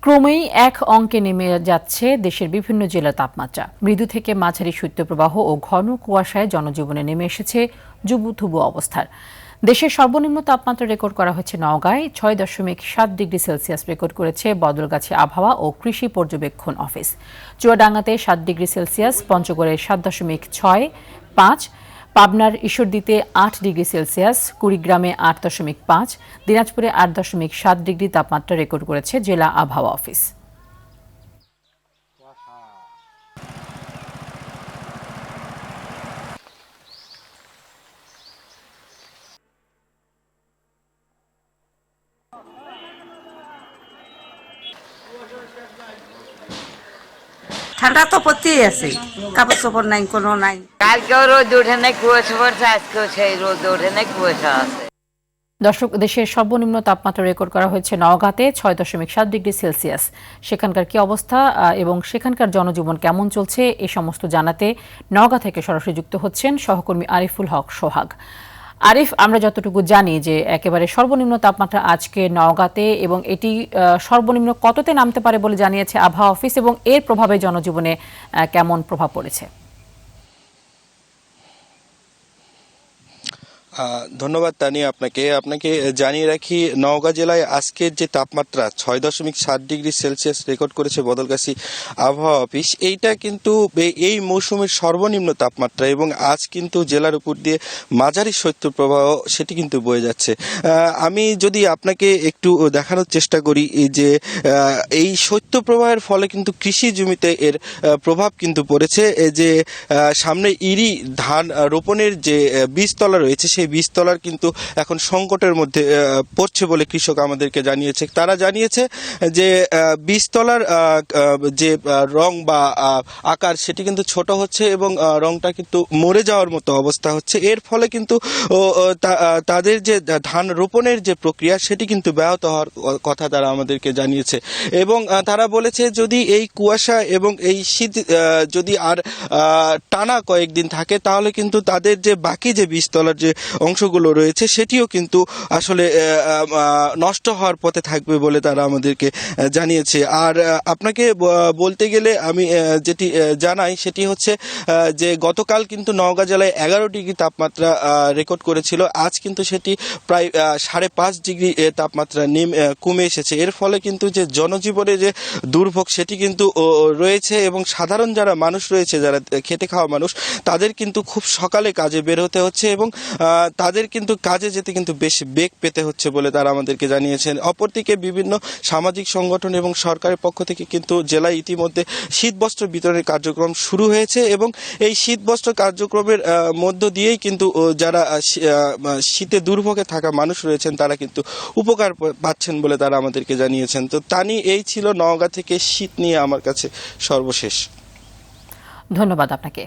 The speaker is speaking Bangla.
ক্রমেই এক অঙ্কে নেমে যাচ্ছে দেশের বিভিন্ন জেলার তাপমাত্রা। মৃদু থেকে মাঝারি শৈত্যপ্রবাহ ও ঘন কুয়াশায় জনজীবনে নেমে এসেছে জুবুথুবু অবস্থার। দেশের সর্বনিম্ন তাপমাত্রা রেকর্ড করা হয়েছে নওগাঁয় ৬.৭ ডিগ্রি সেলসিয়াস রেকর্ড করেছে বদলগাছি আবহাওয়া ও কৃষি পর্যবেক্ষণ অফিস। চুয়াডাঙ্গাতে ৭ ডিগ্রি সেলসিয়াস, পঞ্চগড়ে ৭.৬৫, পাবনার ঈশ্বরদীতে ৮ ডিগ্রি সেলসিয়াস, কুড়িগ্রামে ৮.৫, দিনাজপুরে ৮.৭ ডিগ্রি তাপমাত্রা রেকর্ড করেছে জেলা আবহাওয়া অফিস। ঠান্ডা তো পড়তেই আছে, কাপড় চোপড় নাই, কোনো নাই। কালকেও রোদ ওঠে নাই, কুয়াশা পড়ছে, আজকেও সেই রোদ ওঠে নাই, কুয়াশা আছে। দর্শক, দেশের সর্বনিম্ন তাপমাত্রা রেকর্ড করা হয়েছে নওগাঁতে ৬.৭ ডিগ্রি সেলসিয়াস। সেখানকার কি অবস্থা এবং সেখানকার জনজীবন কেমন চলছে এ সমস্ত জানাতে নওগাঁ থেকে সরাসরি যুক্ত হচ্ছেন সহকর্মী আরিফুল হক সোহাগ। আরিফ, আমরা যতটুকু জানি যে একেবারে সর্বনিম্ন তাপমাত্রা আজকে নওগাঁতে, এবং এটি সর্বনিম্ন কততে নামতে পারে বলে জানিয়েছে আবহাওয়া অফিস, এবং এর প্রভাবে জনজীবনে কেমন প্রভাব পড়েছে? ধন্যবাদ তানিয়া। আপনাকে জানিয়ে রাখি, নওগাঁ জেলায় আজকের যে তাপমাত্রা ৬.৭ ডিগ্রি সেলসিয়াস রেকর্ড করেছে বদলগাছি আবহাওয়া অফিস, এইটা কিন্তু এই মৌসুমের সর্বনিম্ন তাপমাত্রা, এবং আজ কিন্তু জেলার উপর দিয়ে মাঝারি শৈত্যপ্রবাহ সেটি কিন্তু বয়ে যাচ্ছে। আমি যদি আপনাকে একটু দেখানোর চেষ্টা করি যে এই শৈত্যপ্রবাহের ফলে কিন্তু কৃষি জমিতে এর প্রভাব কিন্তু পড়েছে। যে সামনে ইরি ধান রোপণের যে বীজতলা রয়েছে, সেই বীজতলার কিন্তু এখন সংকটের মধ্যে পড়ছে বলে কৃষক আমাদেরকে জানিয়েছে। তারা জানিয়েছে যে বীজতলার যে রং বা আকার সেটি কিন্তু ছোট হচ্ছে, এবং রংটা কিন্তু মরে যাওয়ার মতো অবস্থা হচ্ছে। এর ফলে কিন্তু তাদের যে ধান রোপণের যে প্রক্রিয়া সেটি কিন্তু ব্যাহত হওয়ার কথা তারা আমাদেরকে জানিয়েছে। এবং তারা বলেছে যদি এই কুয়াশা এবং এই শীত যদি আর টানা কয়েকদিন থাকে, তাহলে কিন্তু তাদের যে বাকি যে বীজতলার যে অংশগুলো রয়েছে সেটিও কিন্তু আসলে নষ্ট হওয়ার পথে থাকবে বলে তারা আমাদেরকে জানিয়েছে। আর আপনাকে বলতে গেলে আমি যেটি জানাই সেটি হচ্ছে যে গতকাল কিন্তু নওগাঁ জেলায় ১১ ডিগ্রি তাপমাত্রা রেকর্ড করেছিল। আজ কিন্তু সেটি প্রায় ৫.৫ ডিগ্রি তাপমাত্রা কমে এসেছে। এর ফলে কিন্তু যে জনজীবনে যে দুর্ভোগ সেটি কিন্তু রয়েছে, এবং সাধারণ যারা মানুষ রয়েছে, যারা খেটে খাওয়া মানুষ, তাদের কিন্তু খুব সকালে কাজে বের হতে হচ্ছে, এবং তাদের কিন্তু কাজে যেতে কিন্তু বেশ বেগ পেতে হচ্ছে বলে তারা আমাদেরকে জানিয়েছেন। অপরদিকে বিভিন্ন সামাজিক সংগঠন এবং সরকারের পক্ষ থেকে কিন্তু জেলায় ইতিমধ্যে শীতবস্ত্র বিতরণের কার্যক্রম শুরু হয়েছে, এবং এই শীতবস্ত্র কার্যক্রমের মধ্য দিয়েই কিন্তু যারা শীতে দুর্ভোগে থাকা মানুষ রয়েছেন তারা কিন্তু উপকার পাচ্ছেন বলে তারা আমাদেরকে জানিয়েছেন। তো তানি, এই ছিল নওগাঁ থেকে শীত নিয়ে আমার কাছে সর্বশেষ। ধন্যবাদ আপনাকে।